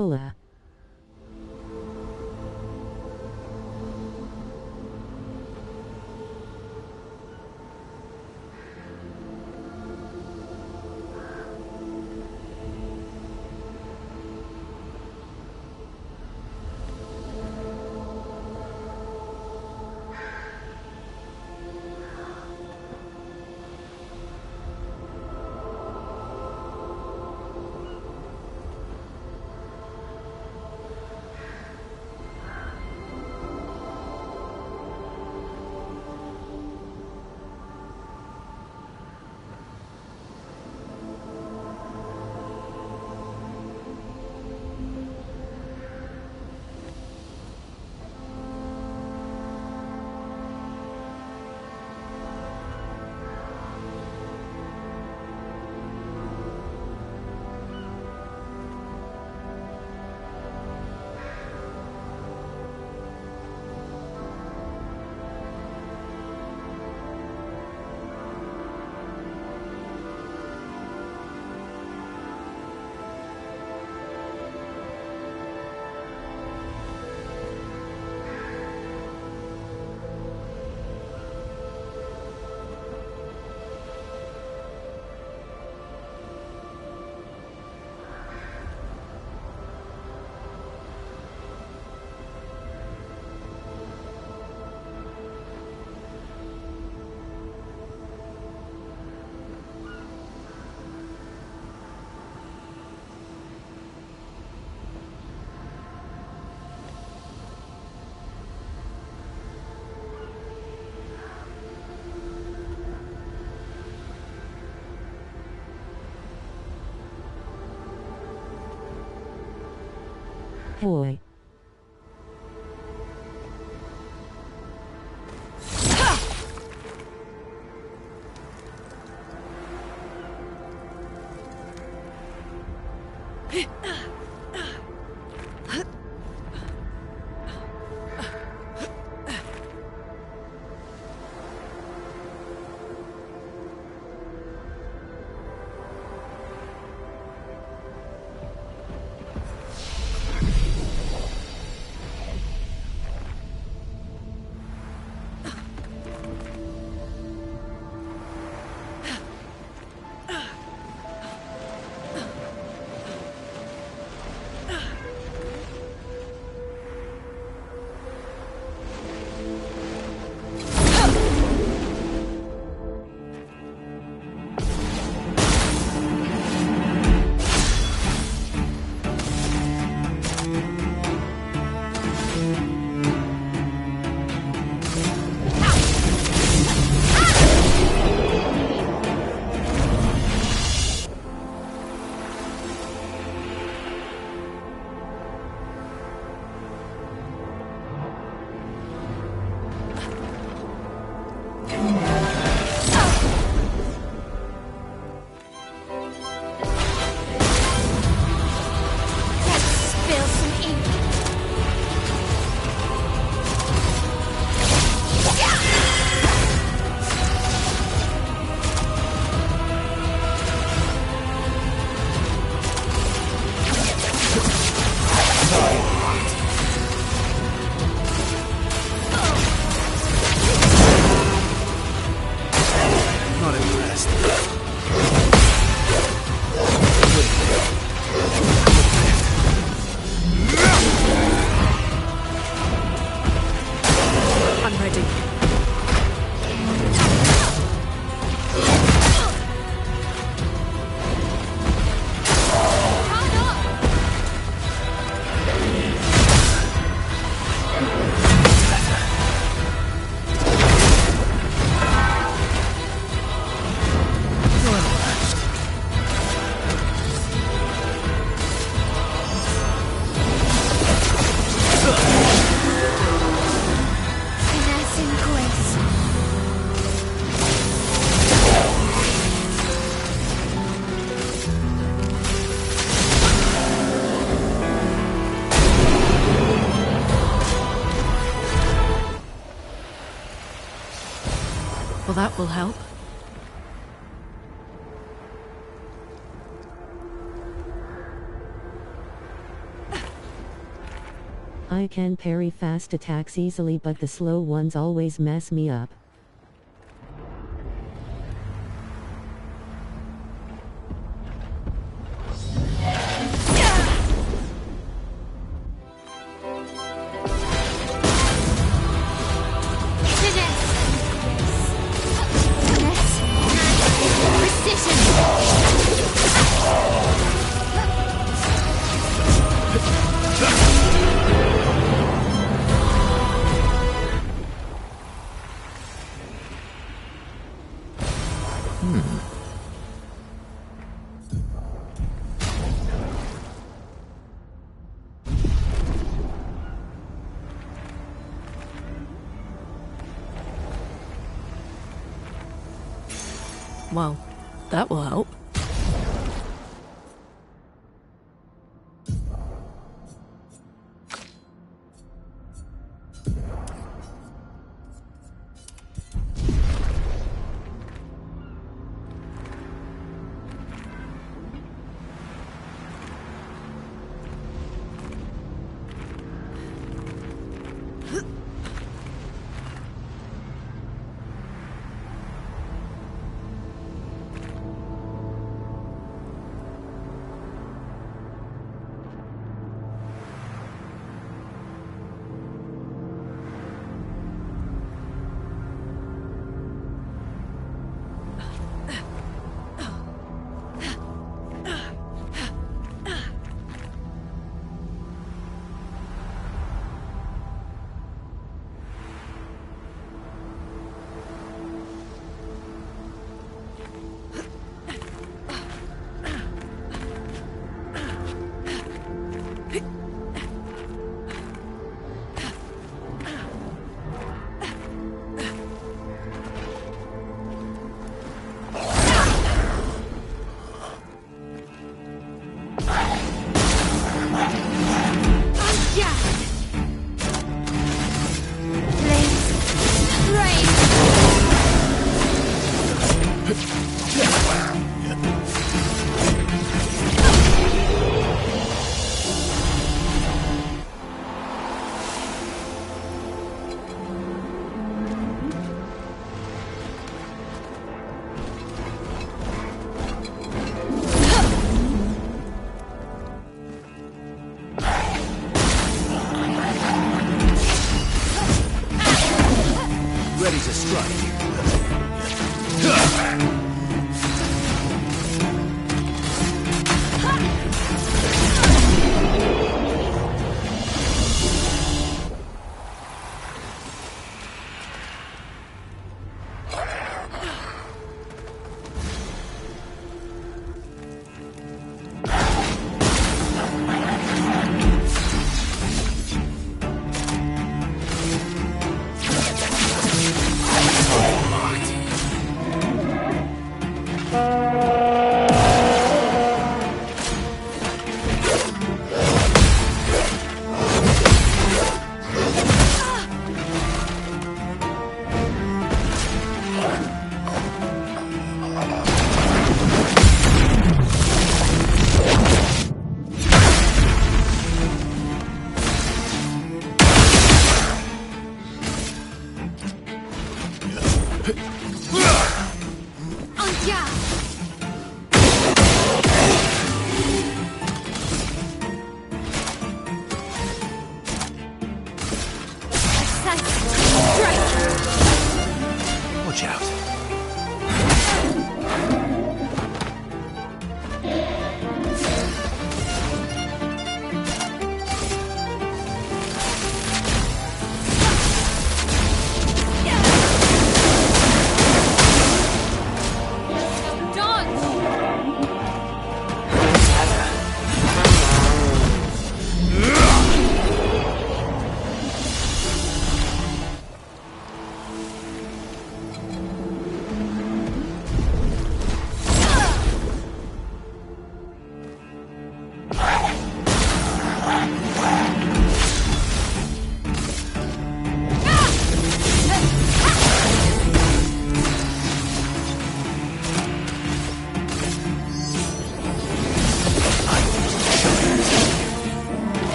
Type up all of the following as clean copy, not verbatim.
puller. Boy. Well, that will help. I can parry fast attacks easily, but the slow ones always mess me up. Well, that will help. Ready to strike.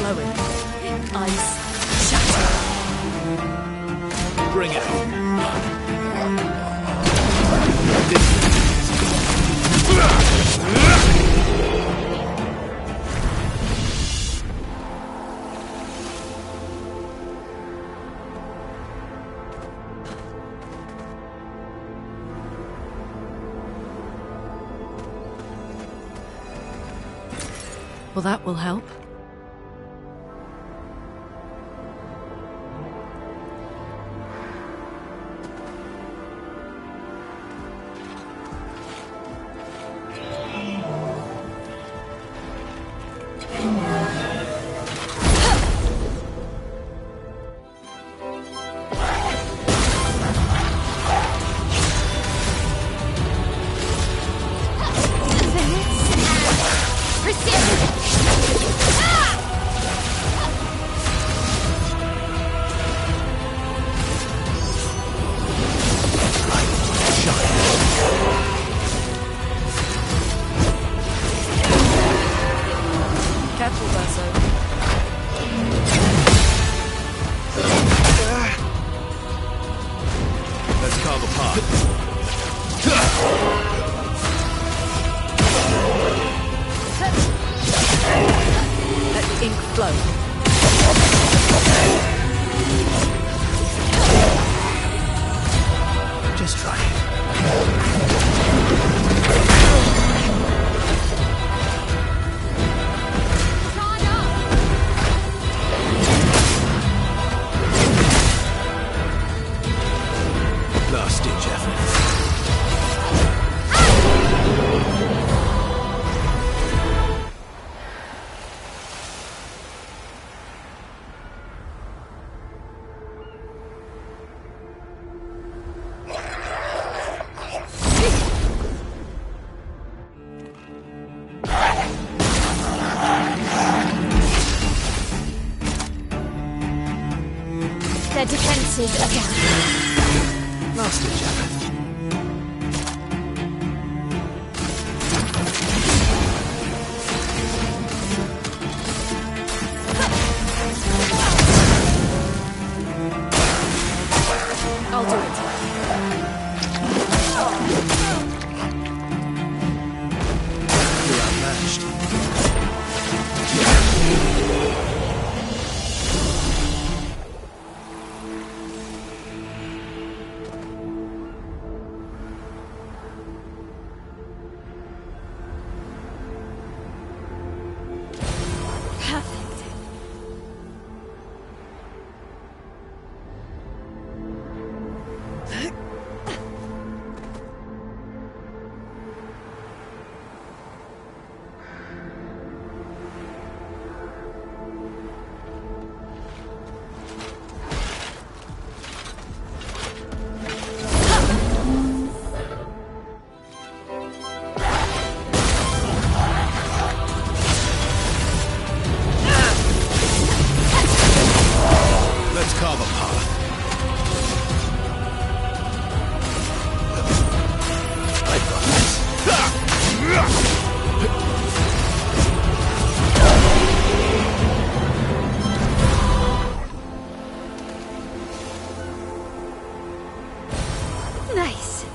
flowing. Ice shatter. Bring it on. Well, that will help. Careful, Verso. Let's carve apart. Let the ink flow. Just try it. Last ditch effort. Their defenses are down. Last ditch effort. I'll do it. You're outmatched. Perfect. Let's carve a path. I've got Nice.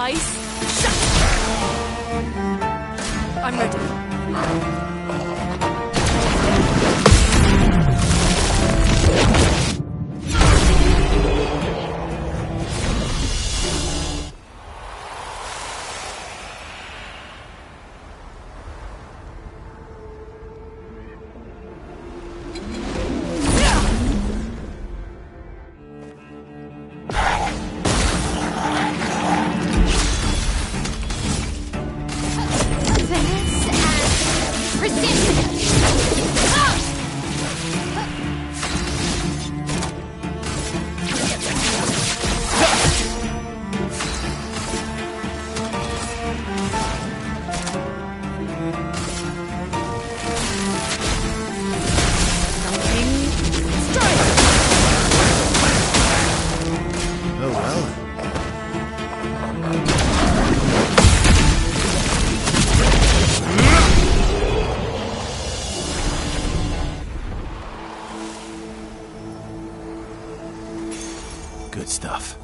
Ice shatter. I'm ready. stuff.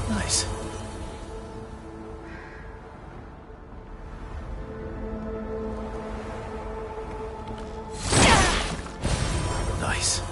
Nice. Nice.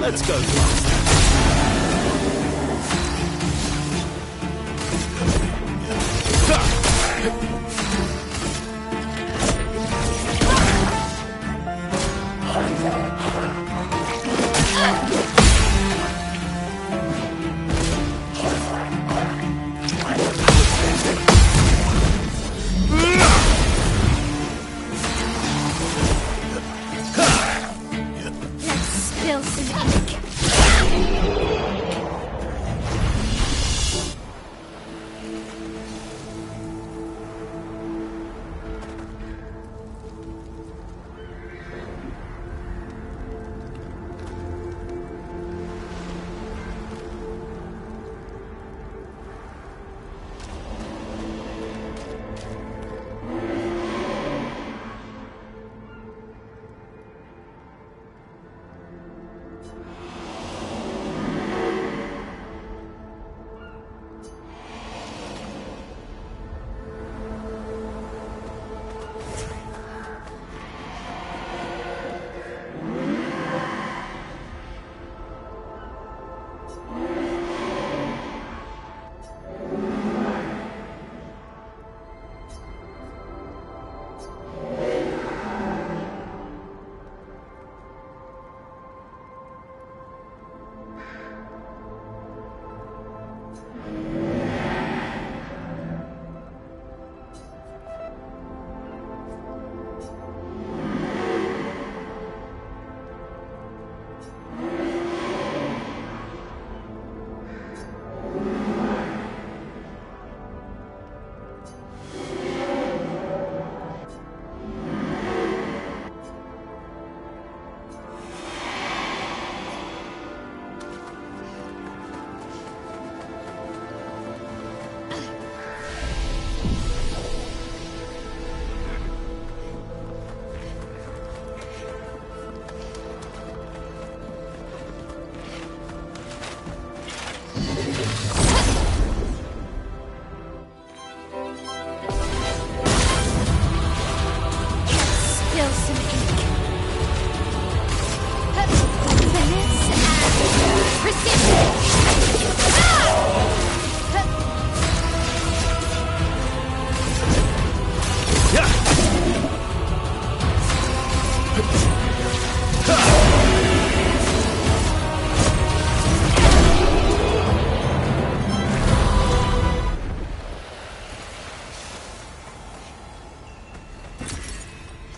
Let's go, Let's spill some ink.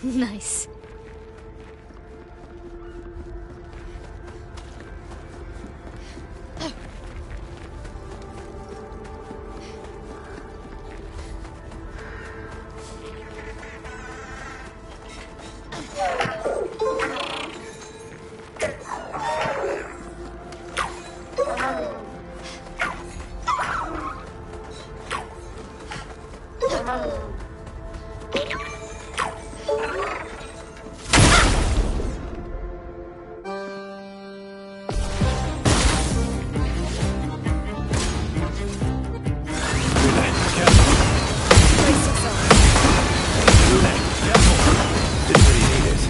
Nice. Brace yourself. Didn't really need it.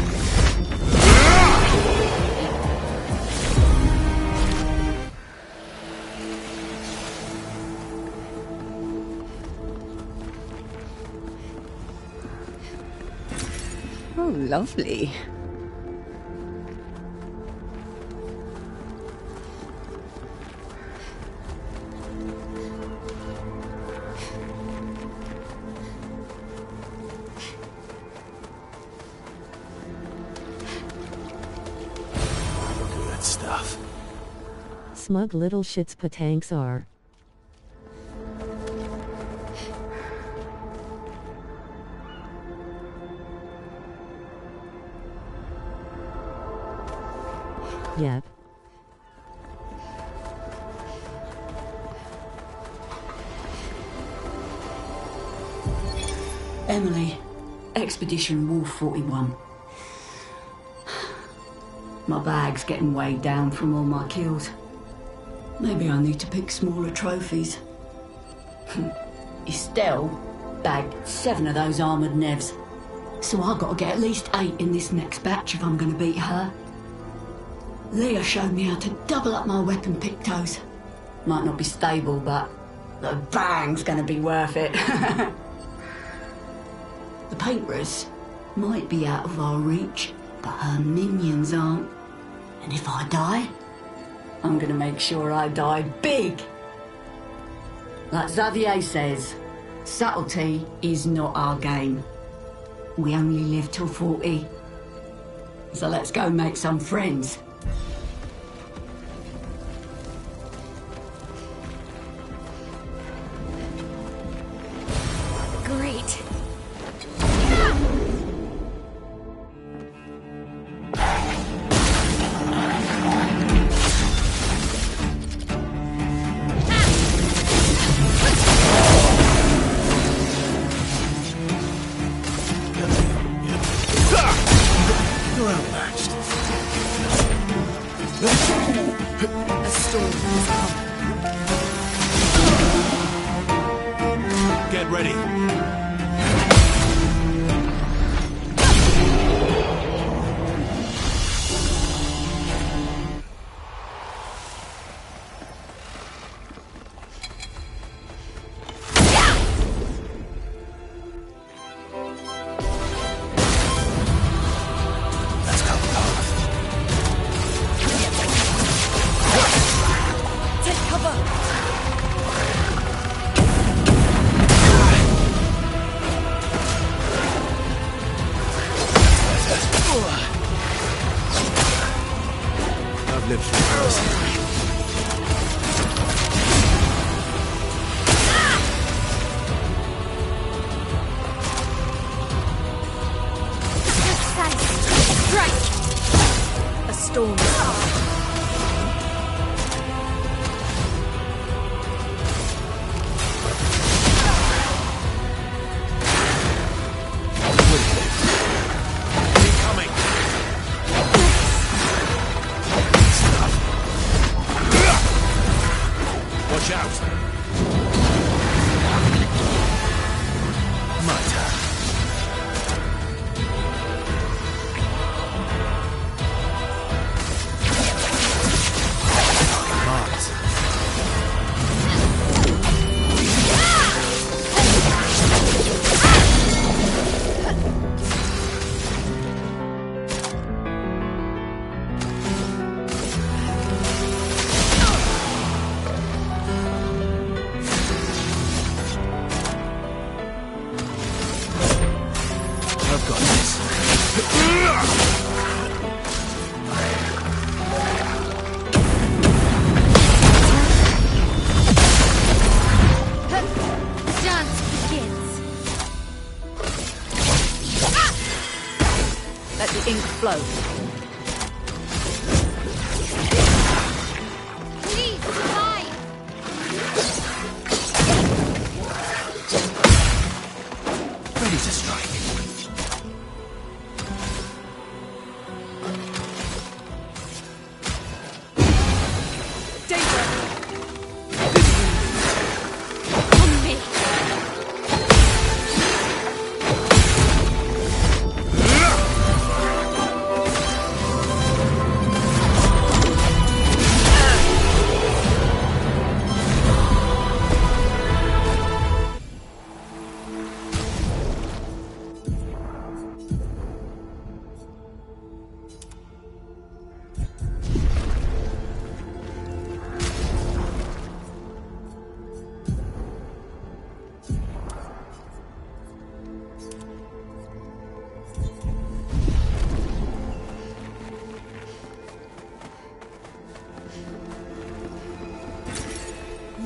Oh, lovely. Good stuff. Smug little shits patanks are. Yep. Emily, Expedition Wolf 41. My bag's getting weighed down from all my kills. Maybe I need to pick smaller trophies. Estelle bagged 7 of those armoured nevs. So I've got to get at least 8 in this next batch if I'm going to beat her. Leah showed me how to double up my weapon pictos. Might not be stable, but the bang's going to be worth it. The painters might be out of our reach, but her minions aren't. And if I die, I'm going to make sure I die big. Like Xavier says, subtlety is not our game. We only live till 40. So let's go make some friends. Great. You're outmatched. A storm has come. Get ready. Let's go, Path. Take cover. I've lived through worse. A storm has come. Incoming. Watch out. My turn. Mars. I've got this. The dance begins. Let the ink flow. Please survive. Ready to strike. On me.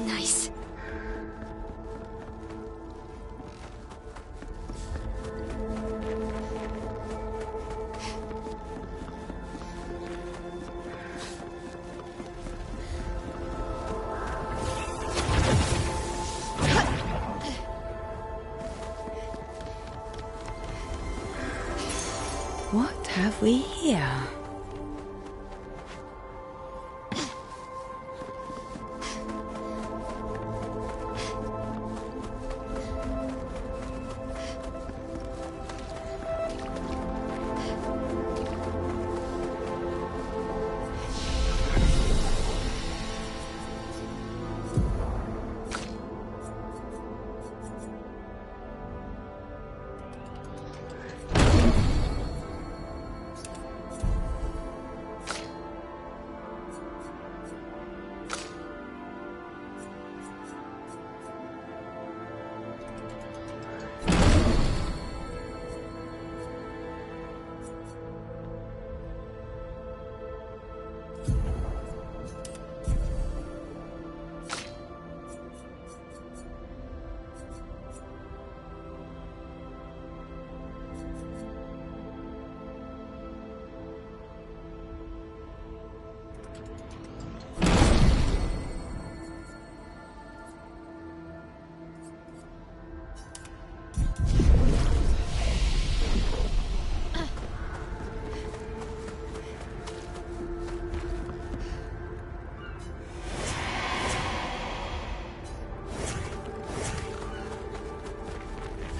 Nice. What have we here?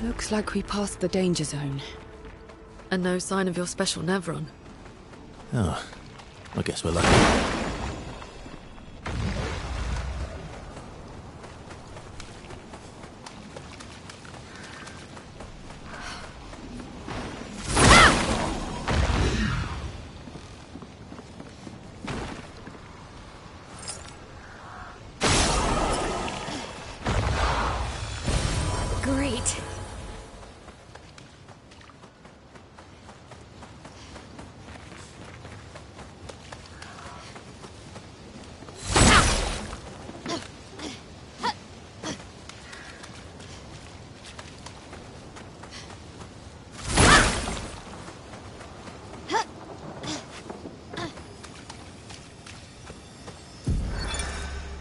Looks like we passed the danger zone. And no sign of your special Nevron. Oh, I guess we're lucky. Great.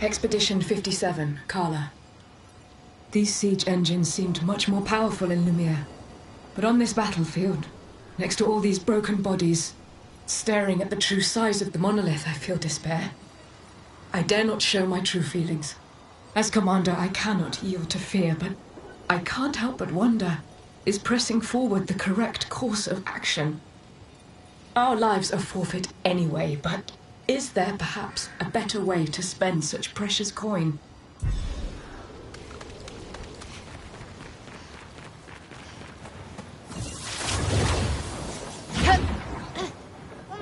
Expedition 57, Carla. These siege engines seemed much more powerful in Lumiere. But on this battlefield, next to all these broken bodies, staring at the true size of the monolith, I feel despair. I dare not show my true feelings. As commander, I cannot yield to fear, but I can't help but wonder, is pressing forward the correct course of action? Our lives are forfeit anyway, but is there perhaps a better way to spend such precious coin?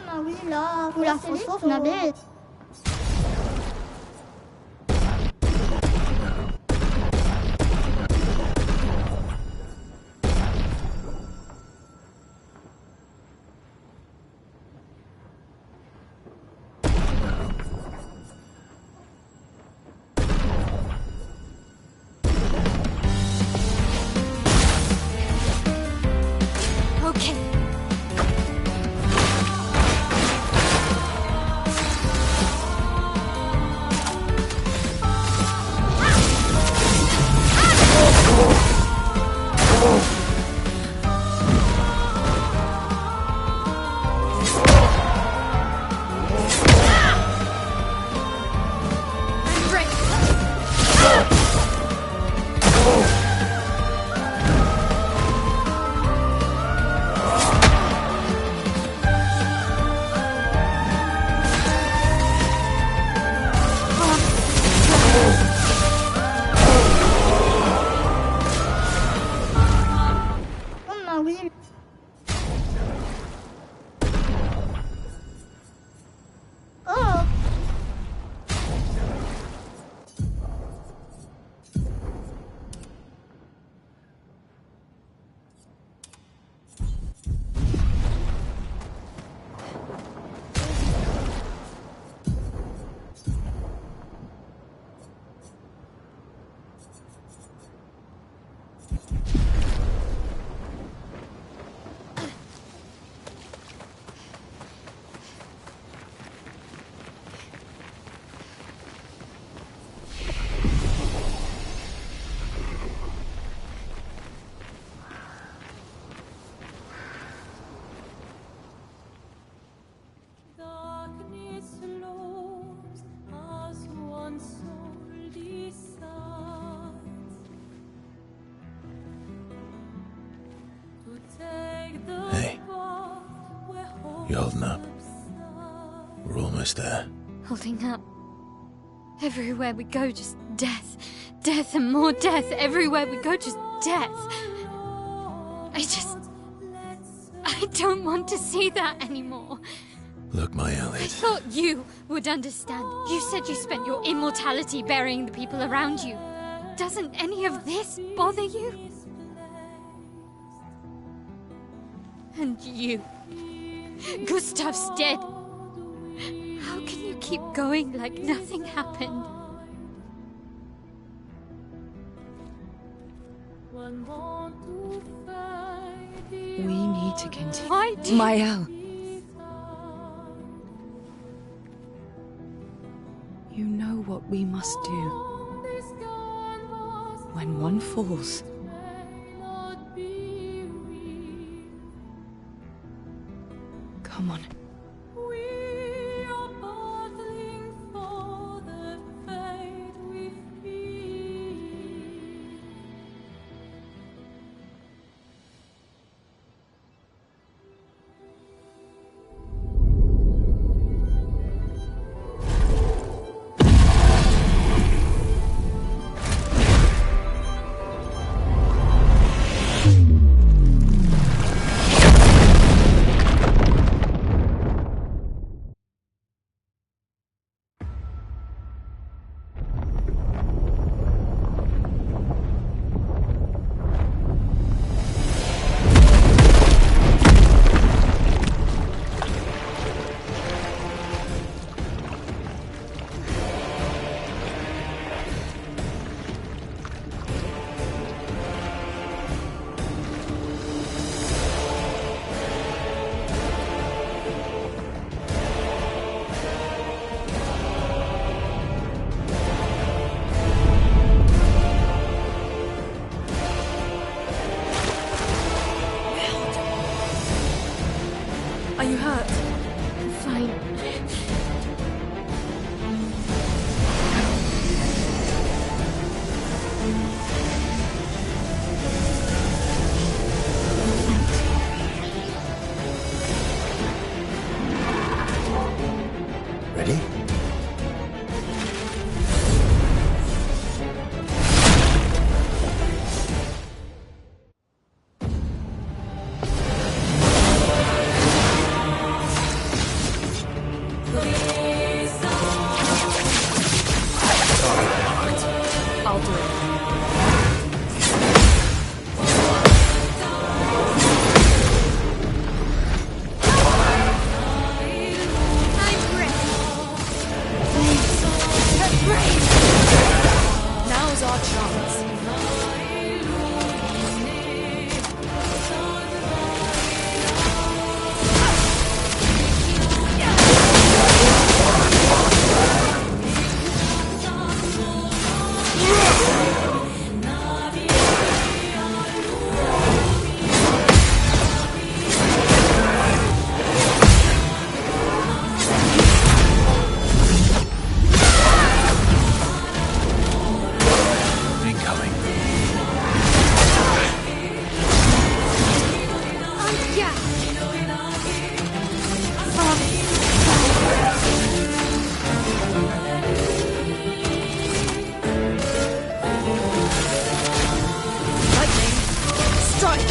Ah oui, là, où la fausse navette. Oh. Hey, you holding up? We're almost there. Holding up. Everywhere we go, just death. Death and more death. Everywhere we go, just death. I don't want to see that anymore. Look, my I Elliot. thought you would understand. You said you spent your immortality burying the people around you. Doesn't any of this bother you? And you. Gustav's dead. How can you keep going like nothing happened? We need to continue. Why do Mael. You know what we must do. When one falls, come on. Are you hurt? I'm fine. Ready? I'll do it. Now's our chance. Incoming. Lightning, strike!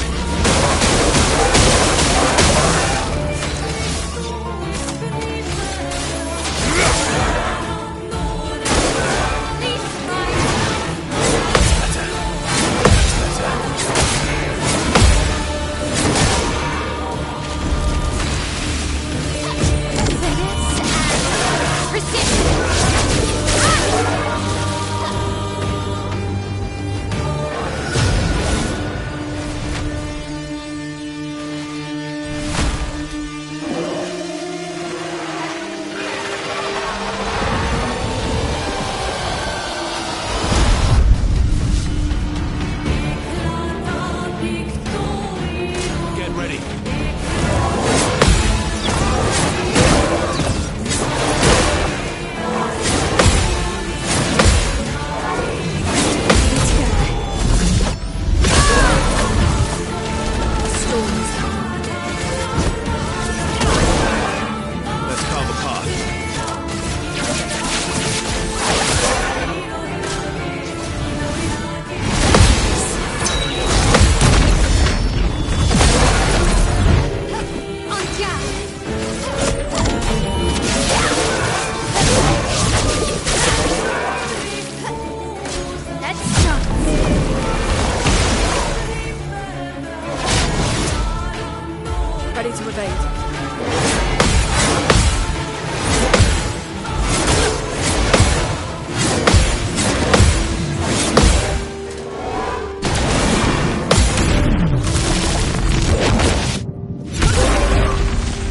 Ready to evade.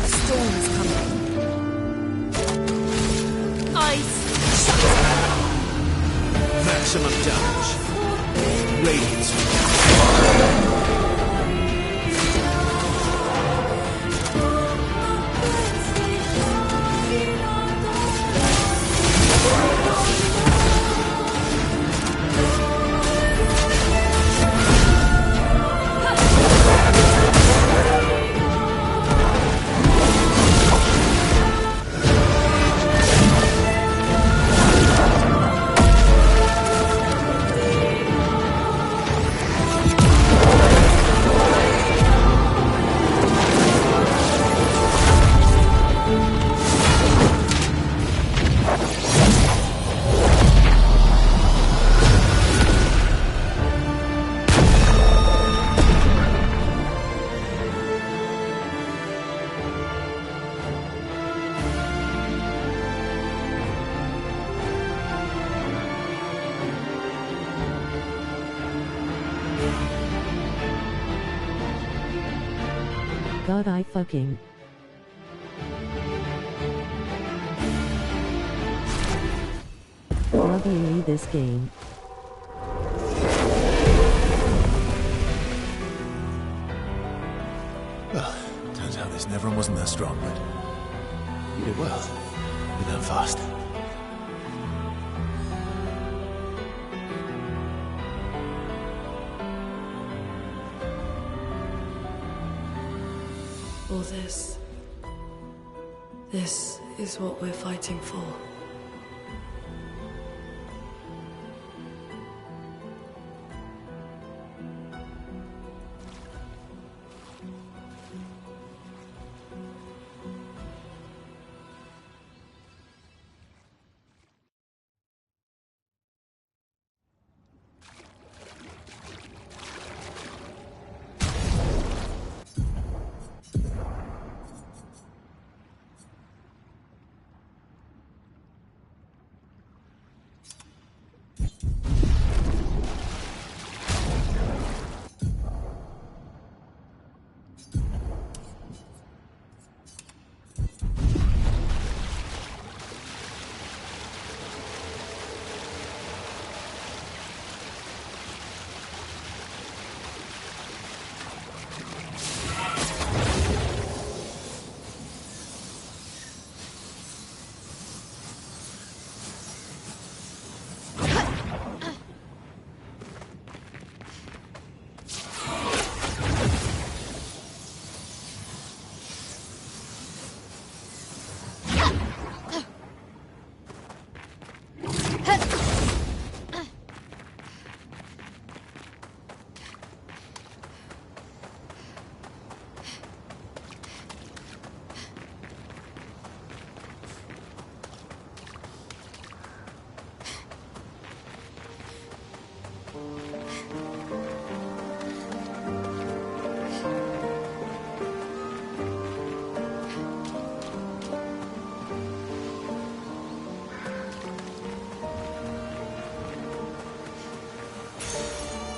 Storm is coming. Ice. Maximum damage. Radiance. God, I fucking. Love you this game. Well, turns out this Neverum wasn't that strong, but you did well. You learn fast. All this. This is what we're fighting for.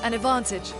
An advantage.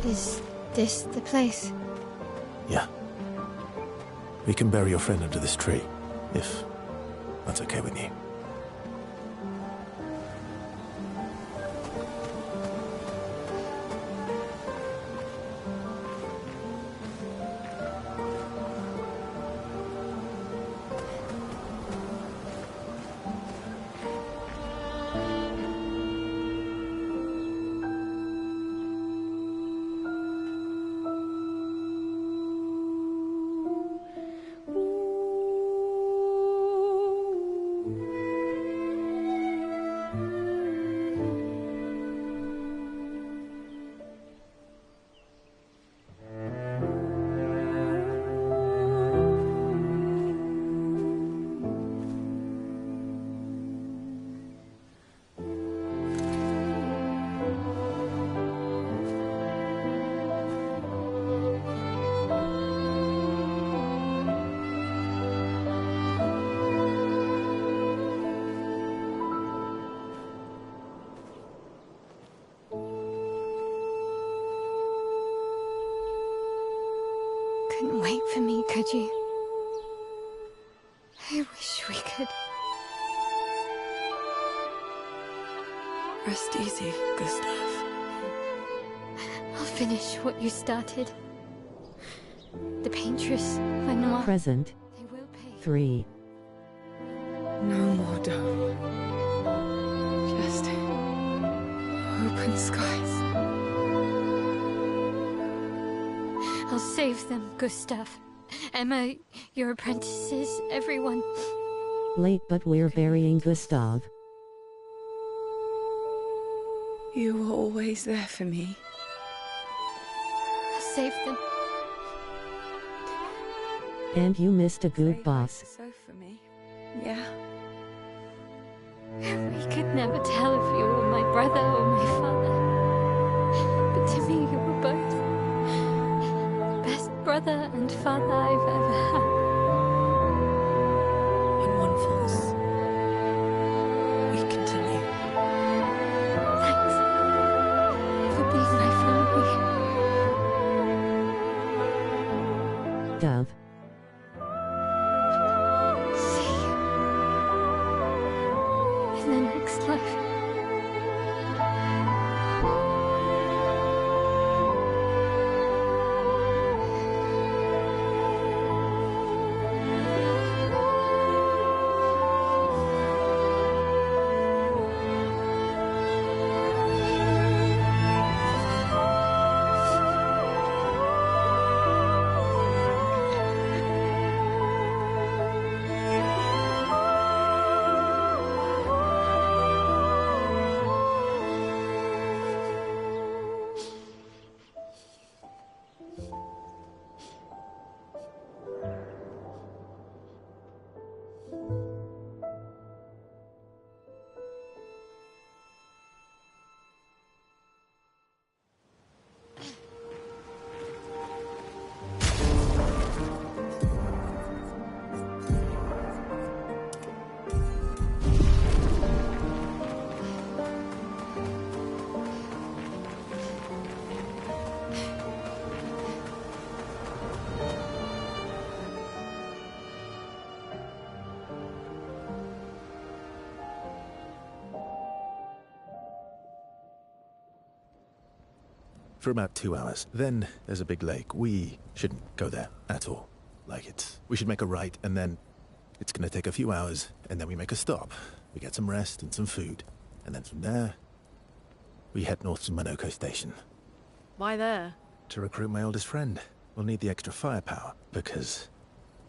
Is this the place? Yeah. We can bury your friend under this tree, if that's okay with you. Couldn't wait for me, could you? I wish we could. Rest easy, Gustav. I'll finish what you started. The paintress, Renoir. Present. They will pay. 3. No more dome. Just open skies. I'll save them, Gustav. Emma, your apprentices, everyone. Late, but we're burying Gustav. You were always there for me. I'll save them. And you missed a good Stay boss. So for me. Yeah. We could never tell if you were my brother or my father. But to me, you were both. Best brother and father I've ever had. When one falls, we continue. Thanks for being my family. Dove. See you in the next life. For about 2 hours. Then there's a big lake. We shouldn't go there at all. We should make a right, and then it's gonna take a few hours, and then we make a stop. We get some rest and some food. And then from there, we head north to Monoko Station. Why there? To recruit my oldest friend. We'll need the extra firepower, because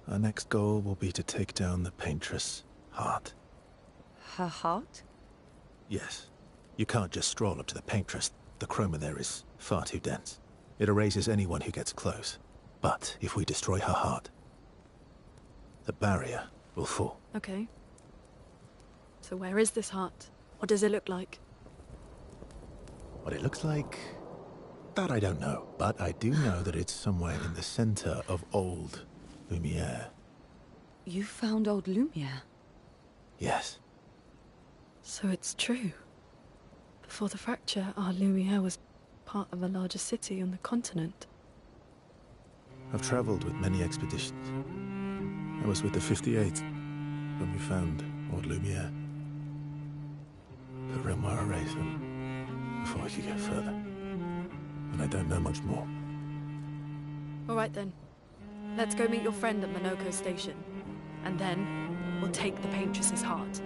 our next goal will be to take down the Paintress' heart. Her heart? Yes. You can't just stroll up to the Paintress. The chroma there is far too dense. It erases anyone who gets close. But if we destroy her heart, the barrier will fall. Okay. So where is this heart? What does it look like? What it looks like, that I don't know. But I do know that it's somewhere in the center of old Lumiere. You found old Lumiere? Yes. So it's true. Before the fracture, our Lumiere was part of a larger city on the continent. I've traveled with many expeditions. I was with the 58 when we found Old Lumiere. Put Renoir erased them before we could get further. And I don't know much more. Alright then. Let's go meet your friend at Minoko Station. And then, we'll take the Paintress's heart.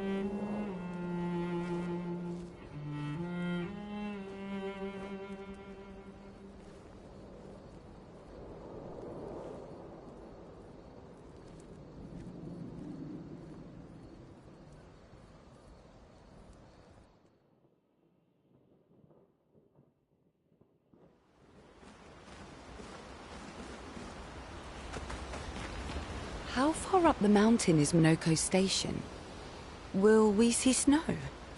How far up the mountain is Minoko Station? Will we see snow?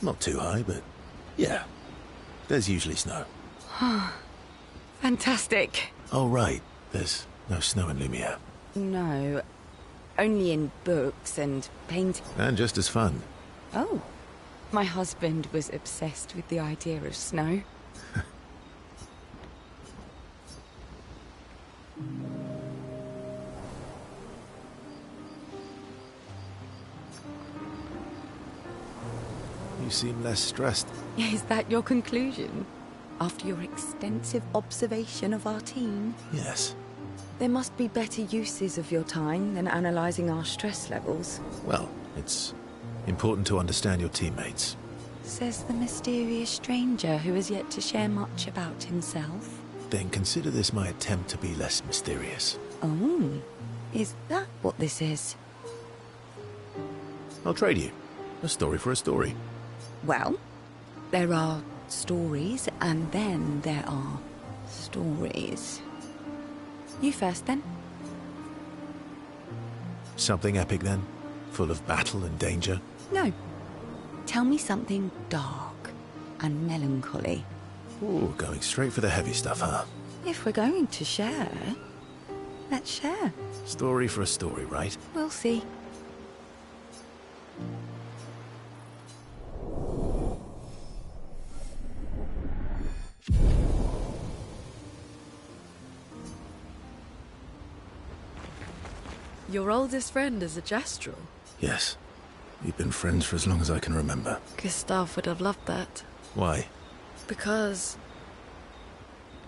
Not too high, but yeah. There's usually snow. Fantastic. Oh, right. There's no snow in Lumiere. No, only in books and painting. And just as fun. Oh, my husband was obsessed with the idea of snow. You seem less stressed. Is that your conclusion? After your extensive observation of our team? Yes. There must be better uses of your time than analysing our stress levels. Well, it's important to understand your teammates. Says the mysterious stranger who has yet to share much about himself. Then consider this my attempt to be less mysterious. Oh, is that what this is? I'll trade you. A story for a story. Well, there are stories, and then there are stories. You first, then. Something epic, then? Full of battle and danger? No. Tell me something dark and melancholy. Ooh, going straight for the heavy stuff, huh? If we're going to share, let's share. Story for a story, right? We'll see. Your oldest friend is a Gestrel. Yes. We've been friends for as long as I can remember. Gustav would have loved that. Why? Because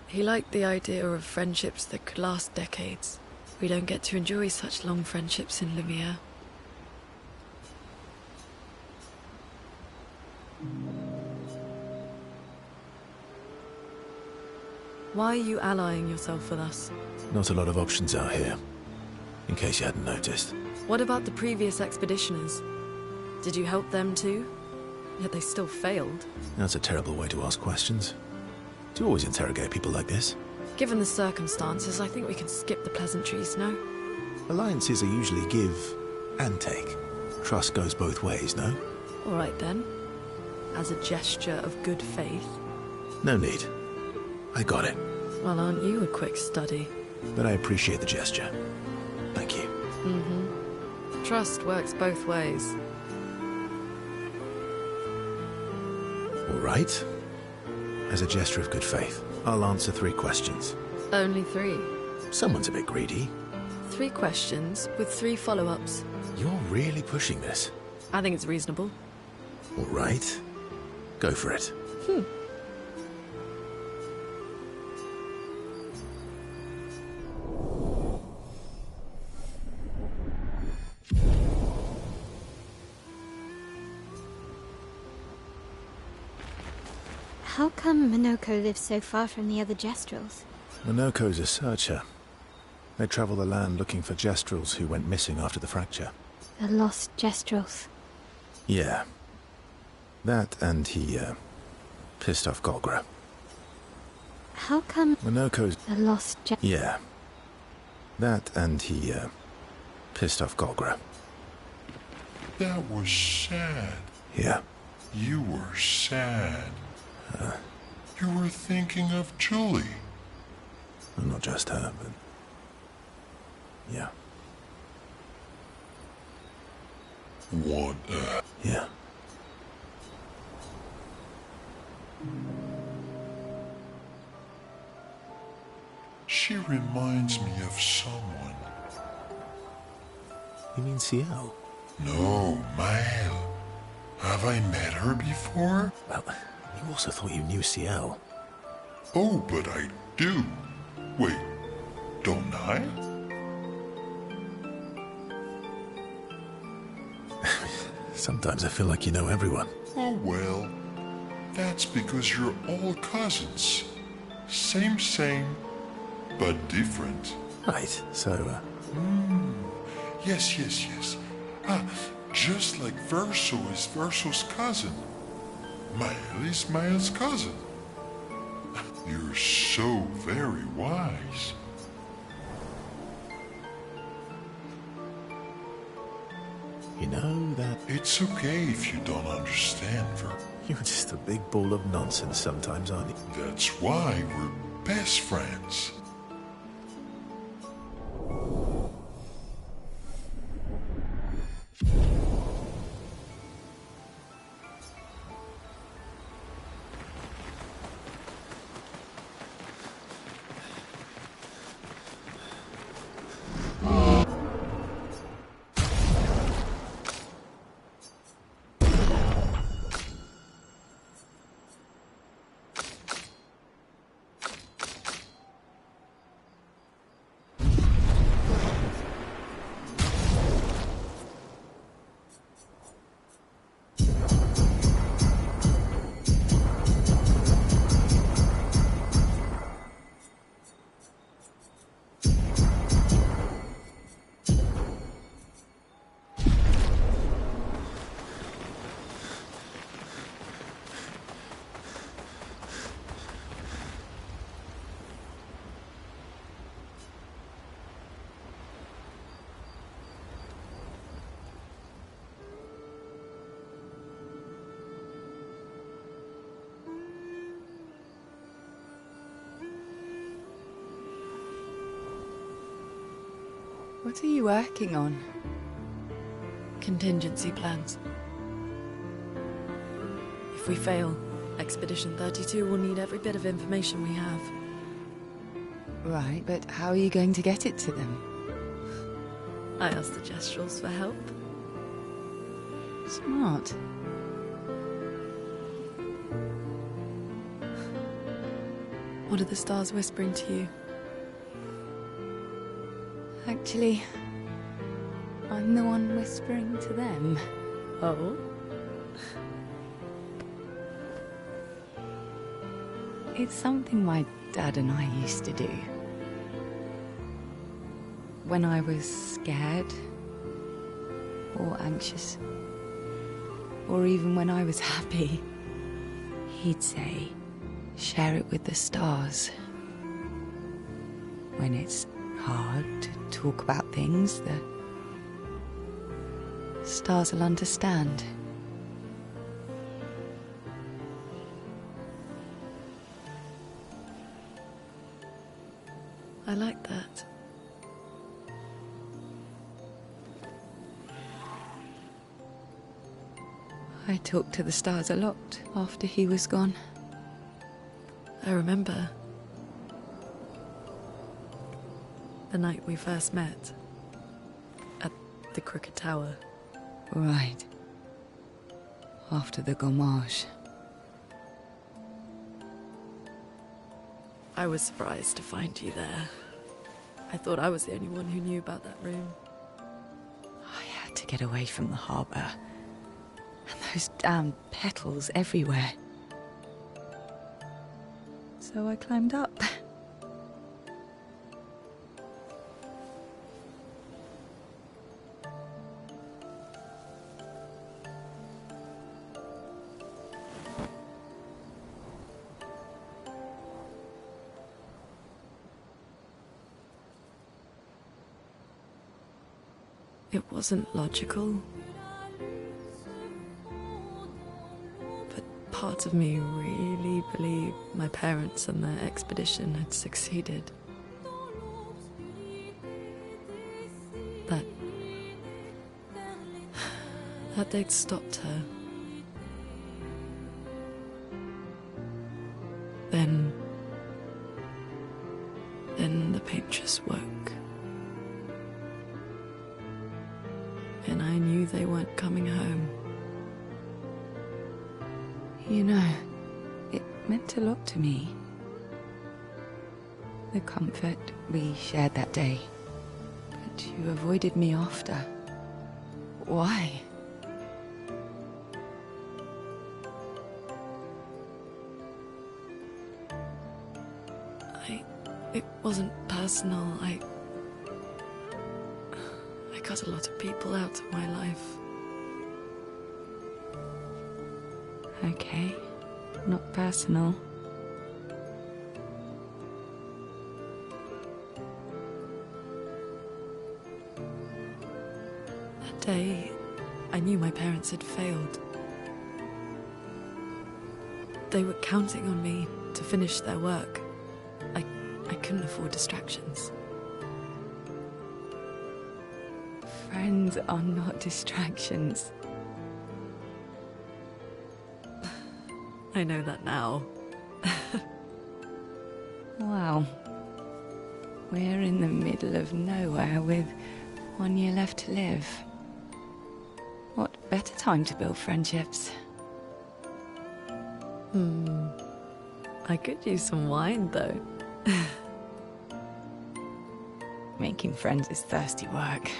he liked the idea of friendships that could last decades. We don't get to enjoy such long friendships in Lumiere. Why are you allying yourself with us? Not a lot of options out here. In case you hadn't noticed. What about the previous expeditioners? Did you help them too? Yet they still failed. That's a terrible way to ask questions. Do you always interrogate people like this? Given the circumstances, I think we can skip the pleasantries, no? Alliances are usually give and take. Trust goes both ways, no? All right then. As a gesture of good faith. No need. I got it. Well, aren't you a quick study? But I appreciate the gesture. Thank you. Mm-hmm. Trust works both ways. All right. As a gesture of good faith, I'll answer 3 questions. Only 3. Someone's a bit greedy. 3 questions with 3 follow-ups. You're really pushing this. I think it's reasonable. All right. Go for it. How come Minoko lives so far from the other Gestrels? Minoko's a searcher. They travel the land looking for Gestrels who went missing after the fracture. The lost Gestrels. Yeah. That and he, pissed off Golgra. How come Minoko's... the lost Yeah. That and he, pissed off Golgra. That was sad. Yeah. You were sad. You were thinking of Julie. Well, not just her, but... Yeah. What, Yeah. She reminds me of someone. You mean Ciel? No, Mael. Have I met her before? Well, you also thought you knew Ciel. Oh, but I do. Wait, don't I? Sometimes I feel like you know everyone. Oh, well, that's because you're all cousins. Same, but different. Right, so, Yes. Ah, just like Verso is Verso's cousin. Mael is Mael's cousin. You're so very wise. you know that It's okay if you don't understand, Ver. you're just a big ball of nonsense sometimes, aren't you? That's why we're best friends. What are you working on? Contingency plans. If we fail, Expedition 32 will need every bit of information we have. Right, but how are you going to get it to them? I asked the Gestrals for help. Smart. What are the stars whispering to you? Actually, I'm the one whispering to them. Oh? It's something my dad and I used to do. When I was scared, or anxious, or even when I was happy, he'd say, share it with the stars. When it's hard to talk about things, the stars will understand. I like that. I talked to the stars a lot after he was gone. I remember. The night we first met. At the Crooked Tower. Right. After the gommage. I was surprised to find you there. I thought I was the only one who knew about that room. I had to get away from the harbour. And those damn petals everywhere. So I climbed up. It wasn't logical. But part of me really believed my parents and their expedition had succeeded. That they'd stopped her. Then the paint just woke. and I knew they weren't coming home. You know, it meant a lot to me. The comfort we shared that day. But you avoided me after. Why? It wasn't personal. I cut a lot of people out of my life. Okay, not personal. That day, I knew my parents had failed. They were counting on me to finish their work. I couldn't afford distractions. Friends are not distractions. I know that now. Wow. We're in the middle of nowhere with 1 year left to live. What better time to build friendships? I could use some wine, though. Making friends is thirsty work.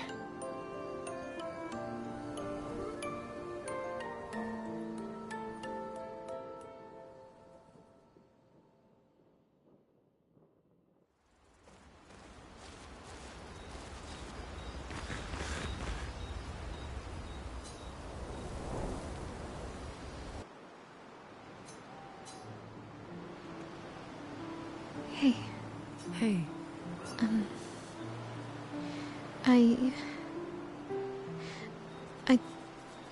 Hey. Hey.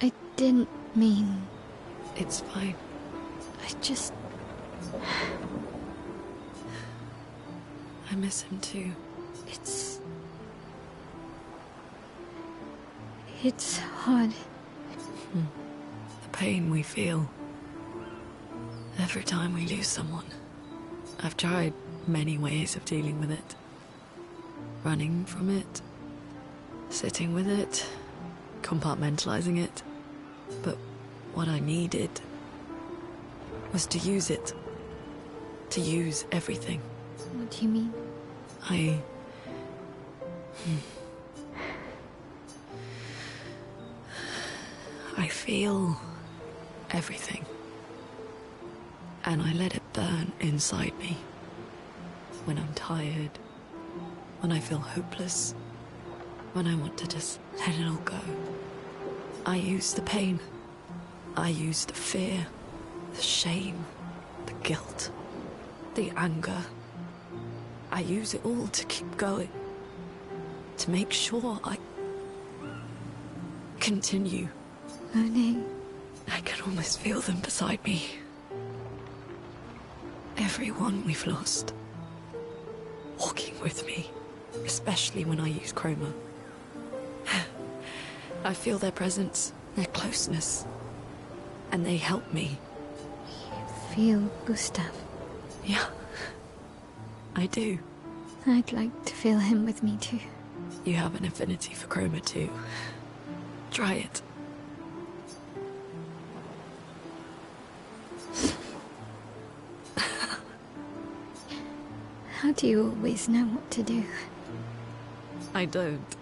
I didn't mean... It's fine. I just... I miss him too. It's hard. The pain we feel every time we lose someone. I've tried many ways of dealing with it. Running from it, sitting with it, compartmentalizing it. But what I needed was to use it. To use everything. What do you mean? I feel everything. And I let it burn inside me. When I'm tired, when I feel hopeless, when I want to just let it all go. I use the pain. I use the fear, the shame, the guilt, the anger. I use it all to keep going. To make sure I continue. Monet. I can almost feel them beside me. Everyone we've lost. Walking with me. Especially when I use chroma. I feel their presence, their closeness. And they help me. You feel Gustav? Yeah. I do. I'd like to feel him with me too. You have an affinity for chroma too. Try it. How do you always know what to do? I don't.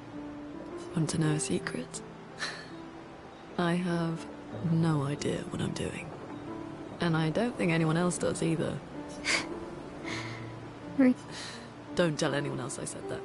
Want to know a secret? I have no idea what I'm doing. And I don't think anyone else does either. Right. Don't tell anyone else I said that.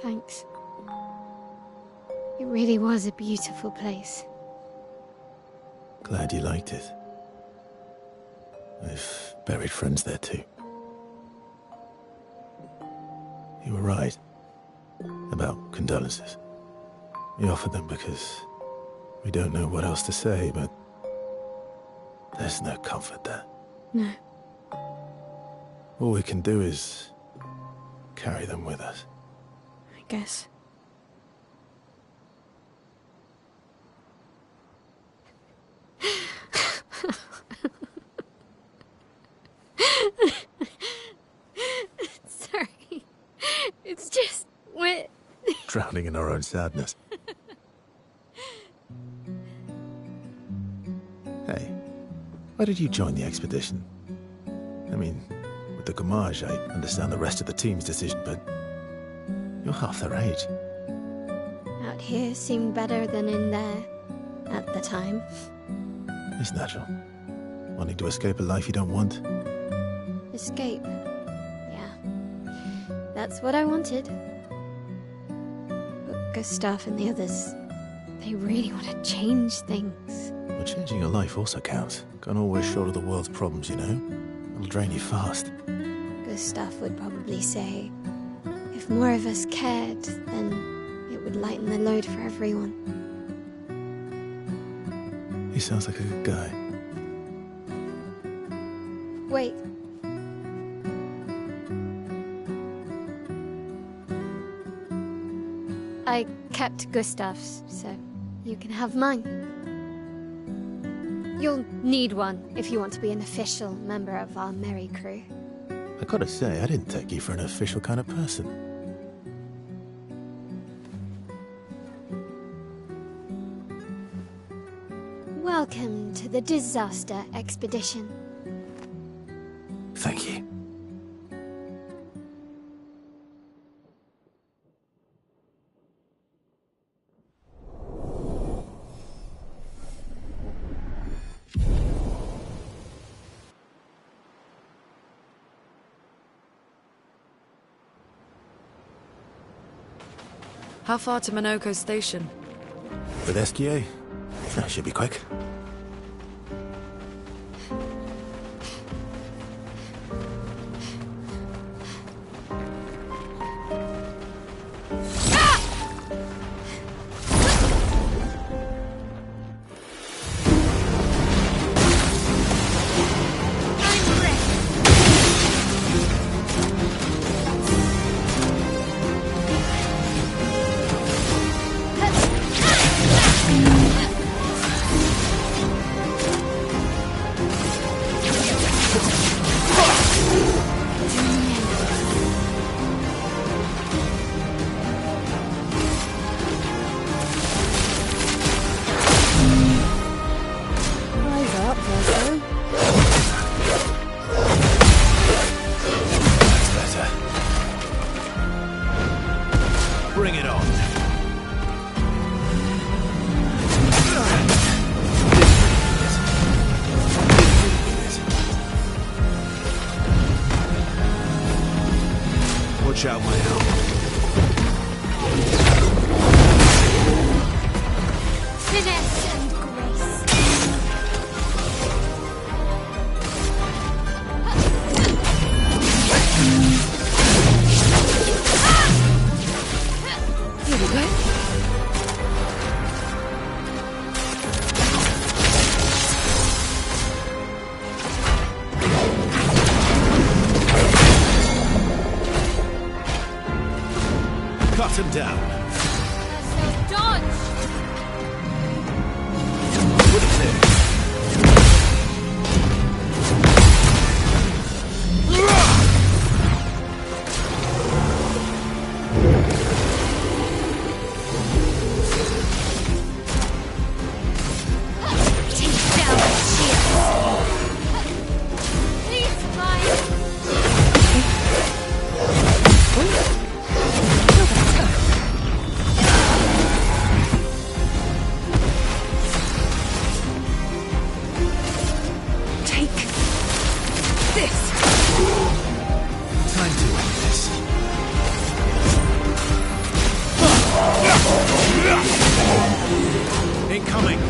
Thanks. It really was a beautiful place. Glad you liked it. I've buried friends there too. You were right about condolences. We offered them because we don't know what else to say, but there's no comfort there. No. All we can do is carry them with us. I guess. Sorry. It's just... we're... Drowning in our own sadness. Hey, why did you join the expedition? I mean, with the Gommage, I understand the rest of the team's decision, but you're half their age. Out here seemed better than in there at the time. It's natural. Wanting to escape a life you don't want. Escape. Yeah. That's what I wanted. But Gustav and the others, they really want to change things. Well, changing your life also counts. Can't always shoulder the world's problems, you know? It'll drain you fast. Gustav would probably say, if more of us cared, then it would lighten the load for everyone. He sounds like a good guy. Wait. I kept Gustav's, so you can have mine. You'll need one if you want to be an official member of our merry crew. I gotta say, I didn't take you for an official kind of person. Welcome to the disaster expedition. Thank you. How far to Minoko Station? With SGA? That should be quick. Bring it on. Watch out, my help. Finesse and grace. Here we go. Cut him down. Dodge! Put it there. Take down the shield. Please, mine. Take this. Time to end this. Incoming.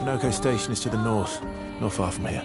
Sunoco Station is to the north, not far from here.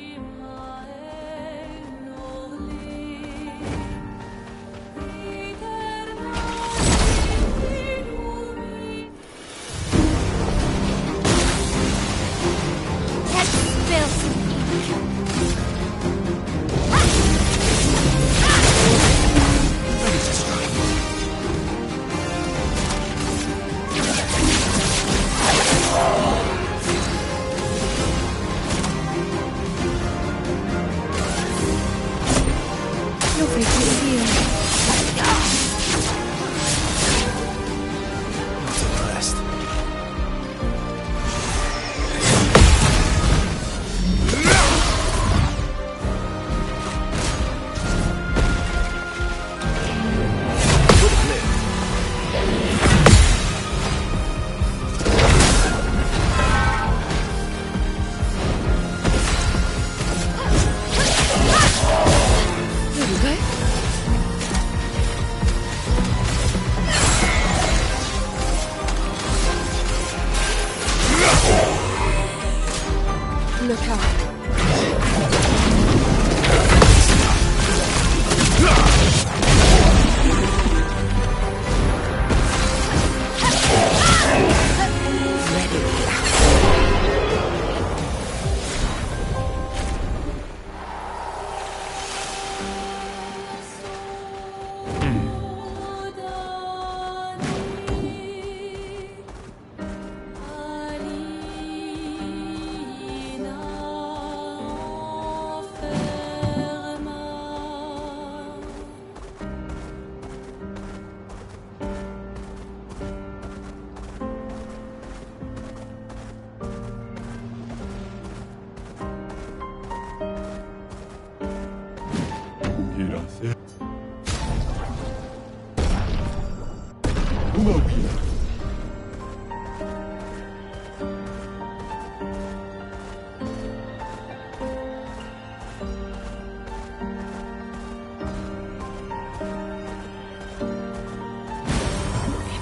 Look out.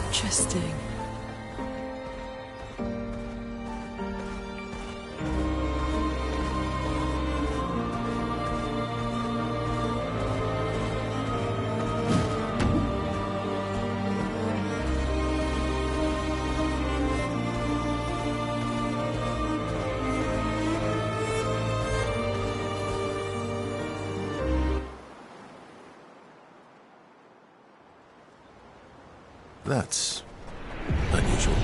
Interesting. That's unusual.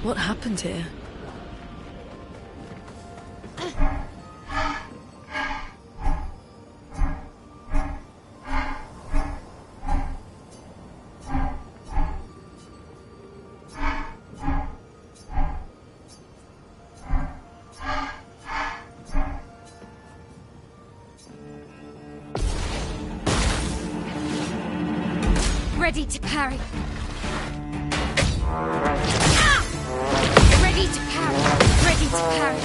What happened here? Ready to parry. Ready to parry. Ready to parry.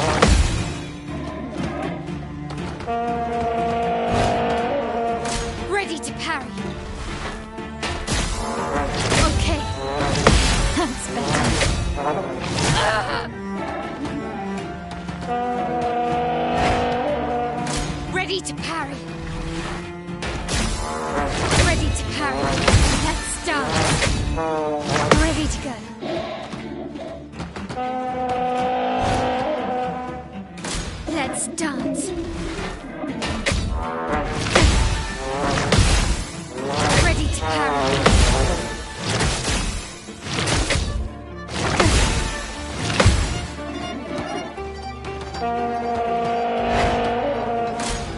Ready to parry. Okay. That's better. Ready to parry. Ready to parry. Let's start. Ready to go. Let's dance. Ready to parry.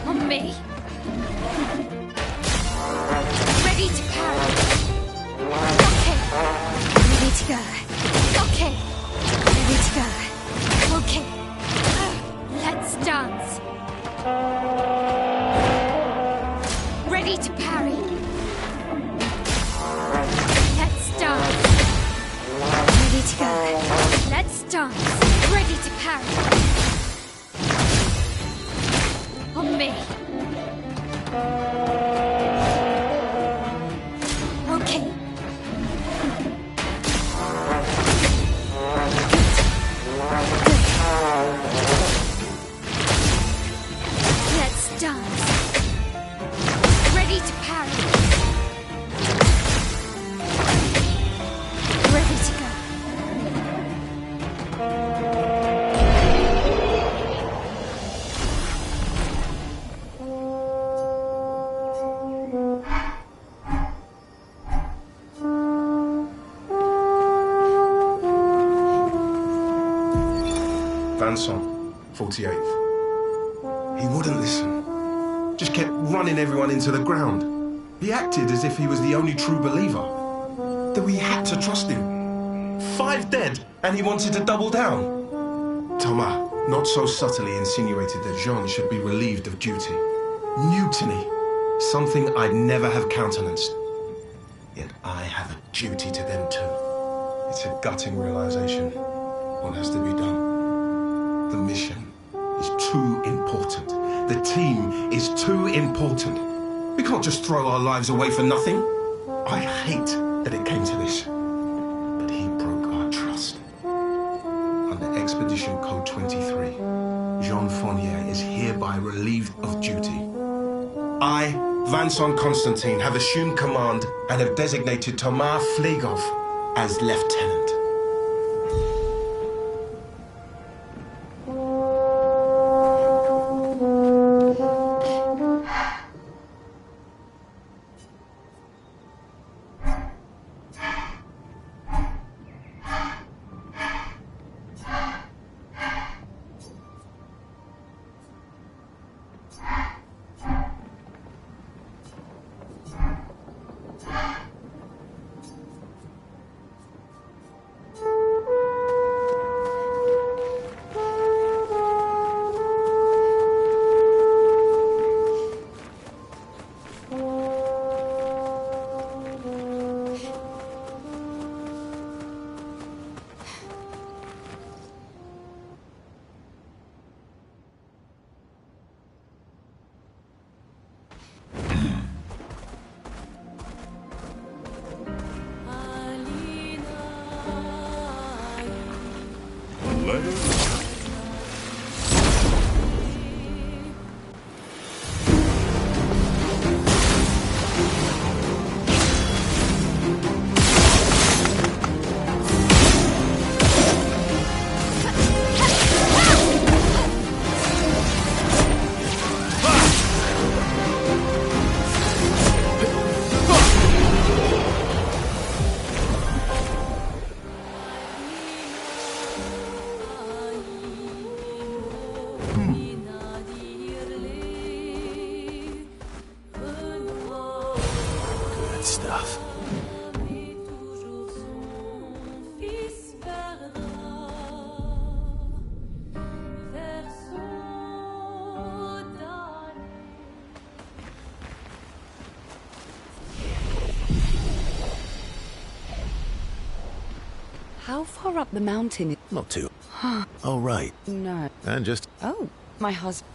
On me. Ready to parry. Okay. Ready to go. Okay. Ready to go. Okay. Let's dance. Ready to parry. Let's dance. Ready to go. Let's dance. Ready to parry. On me. Okay. Good. Vanson, 48th. He wouldn't listen. Just kept running everyone into the ground. He acted as if he was the only true believer. That we had to trust him. 5 dead, and he wanted to double down. Thomas not so subtly insinuated that Jean should be relieved of duty. Mutiny. Something I'd never have countenanced. Yet I have a duty to them too. It's a gutting realization. What has to be done? The mission is too important. The team is too important. We can't just throw our lives away for nothing. I hate that it came to this. But he broke our trust. Under Expedition Code 23, Jean Fournier is hereby relieved of duty. I, Vanson Constantine, have assumed command and have designated Thomas Flegov as lieutenant. Stuff. How far up the mountain? Not too. Oh, right. No. And just... Oh, my husband.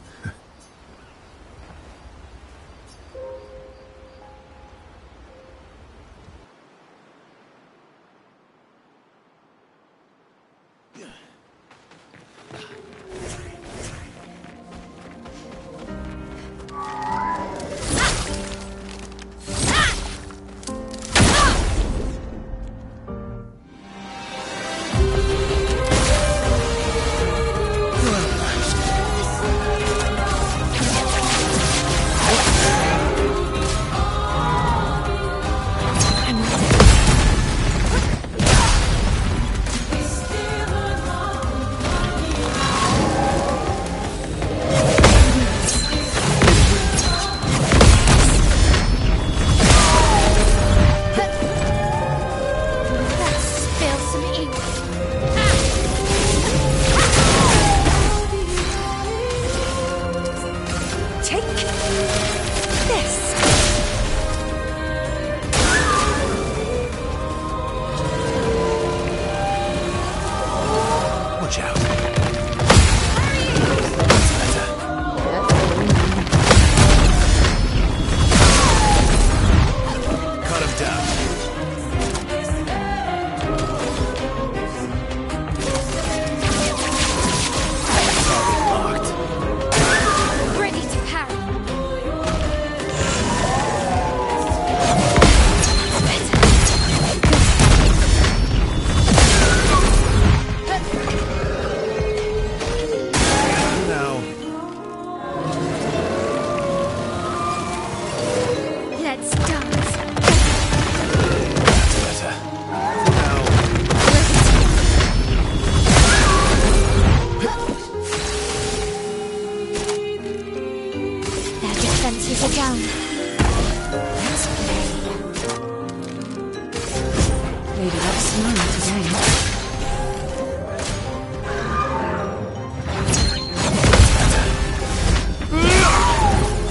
Made it up snow today.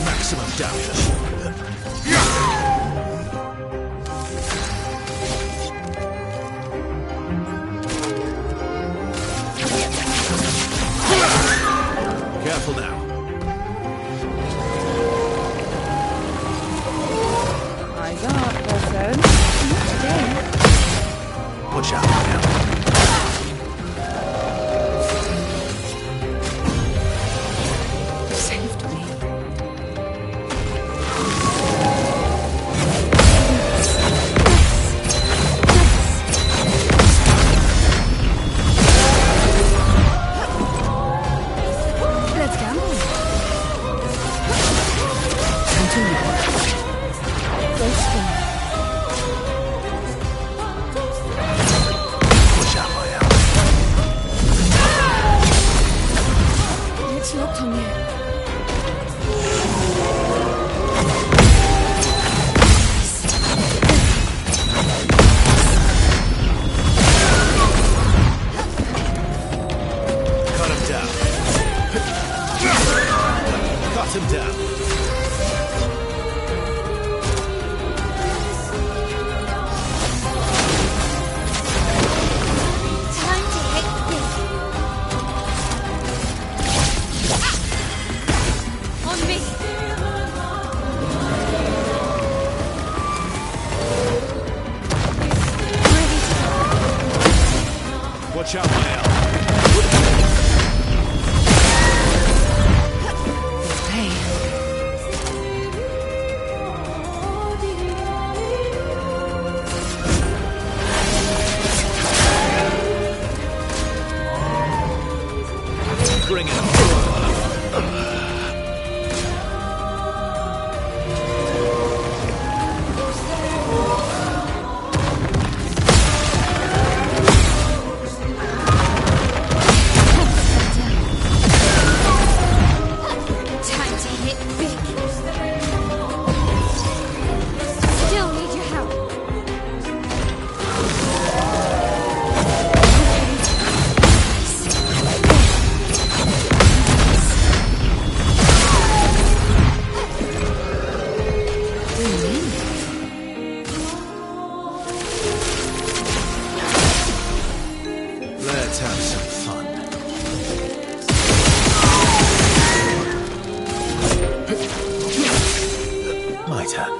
Maximum damage. Careful now. Eyes up, person. Not today. Watch out now. You saved me. Let's gamble. Continue. Go strong. Watch out, my out. It's locked on you. Cut him down. Cut him down. Time to hit big. On me. Ready to go. Watch out, my out. Hey. Bring it on. Time to hit big. Still need your help. Let's have some fun. My turn.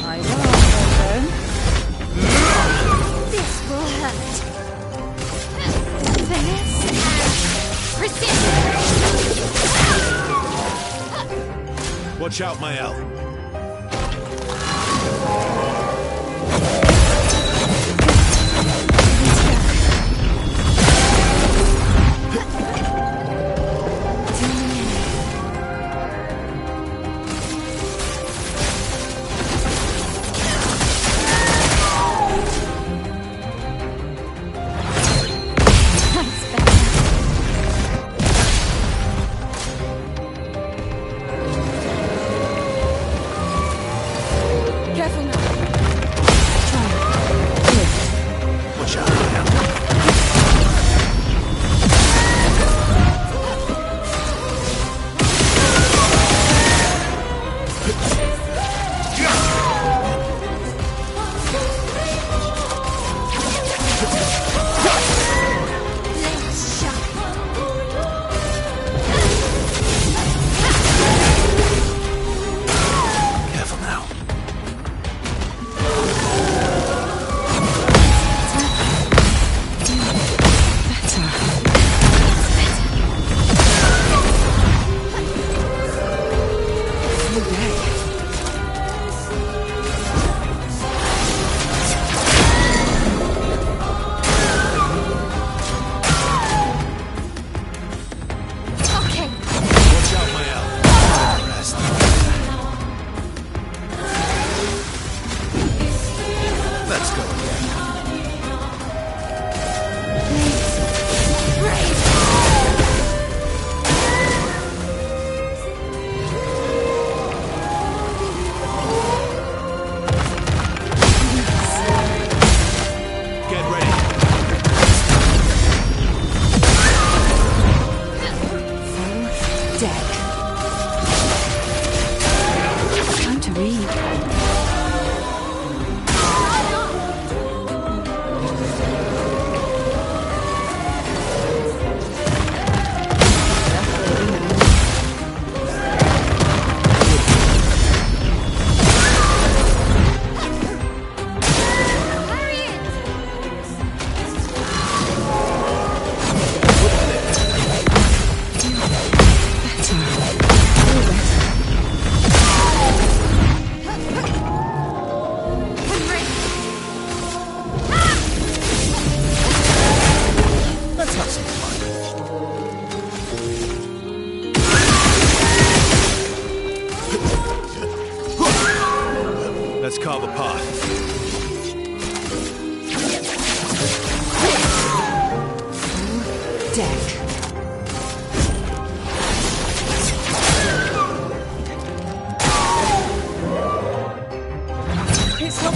Eyes up, person. This will hurt. Finesse and precision. Watch out, my L. Careful now. Let's carve a path. Deck. It's not.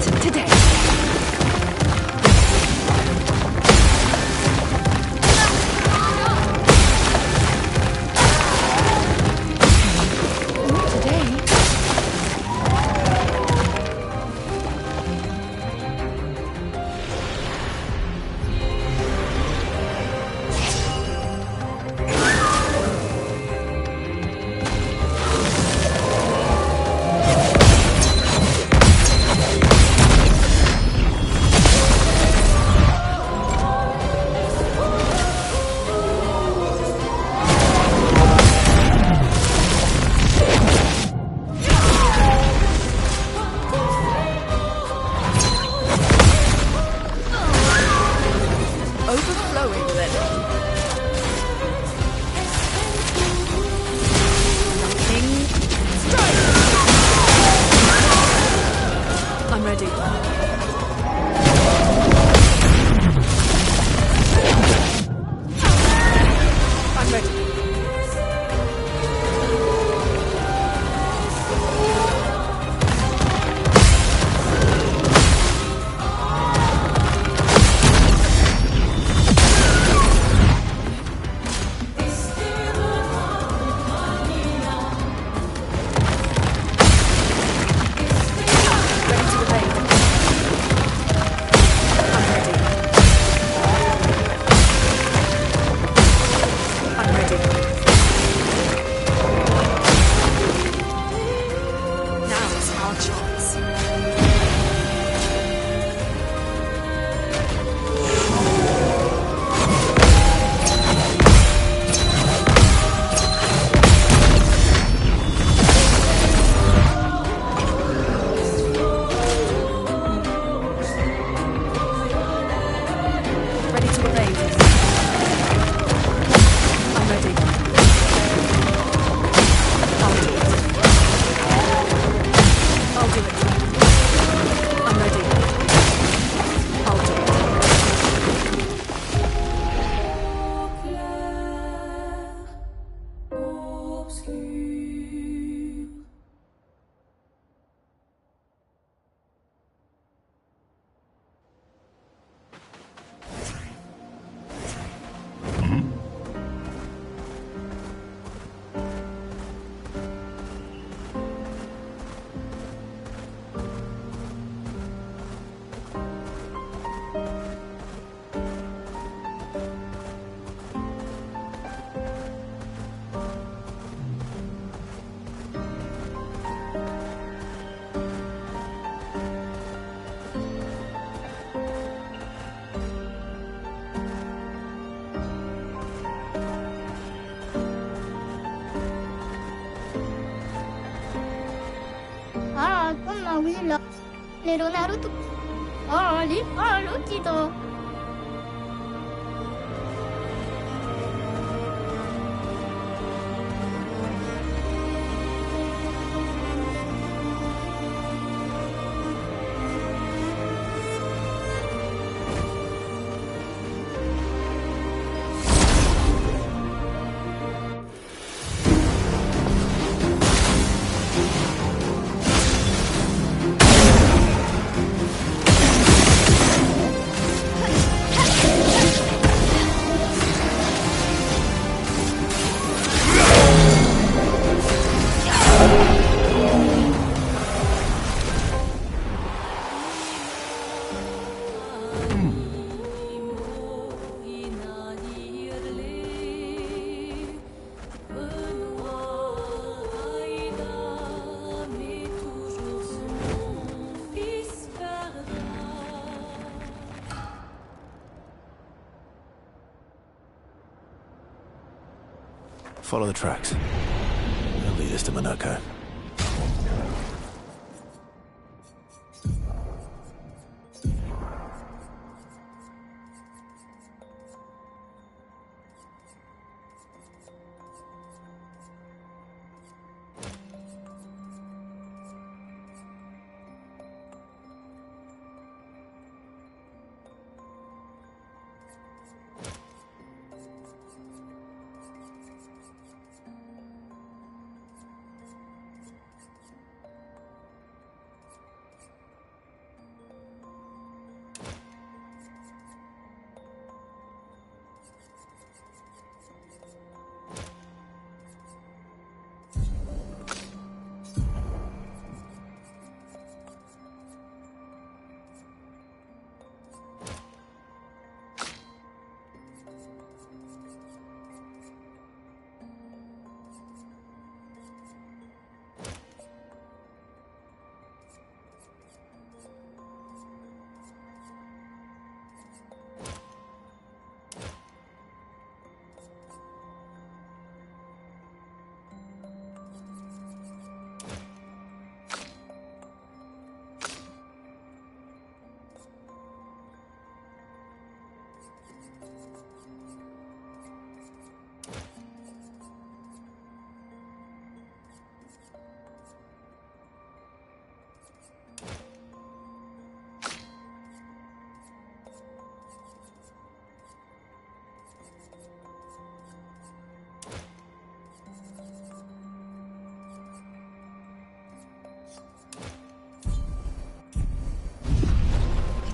Not today. Not today. Overflowing then. Lightning strike! I'm ready. I'm ready. Naruto. Lucky though. Follow the tracks. They'll lead us to Monaco.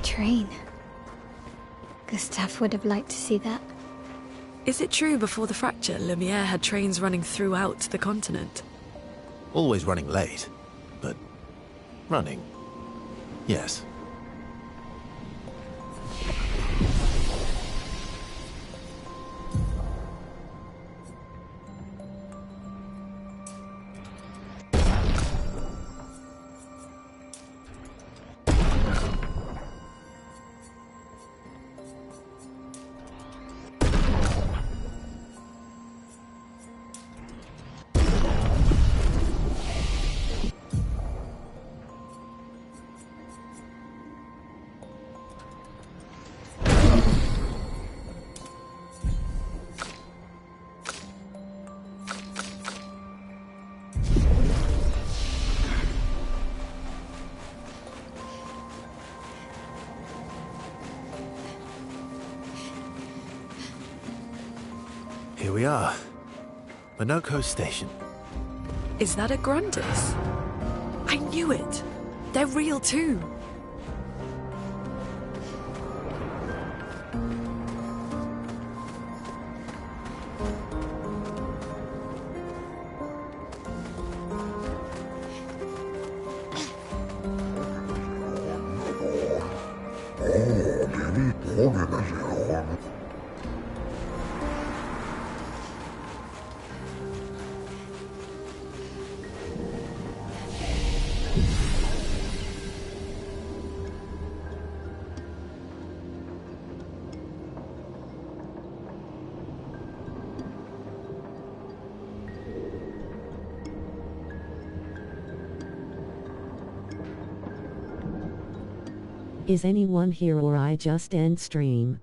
Train. Gustave would have liked to see that. Is it true before the fracture, Lumiere had trains running throughout the continent? Always running late, but running. Yes. Here we are. Monaco Station. Is that a Grandis? I knew it! They're real too! Is anyone here or I just end stream?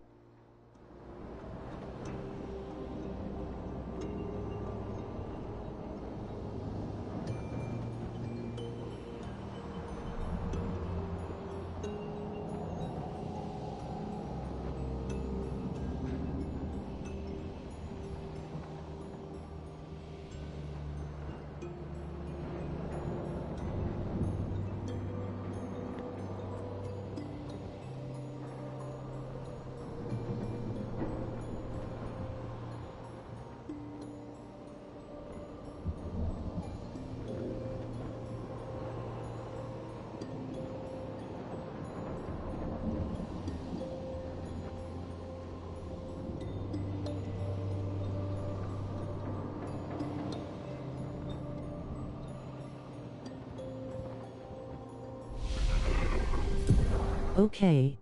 Okay,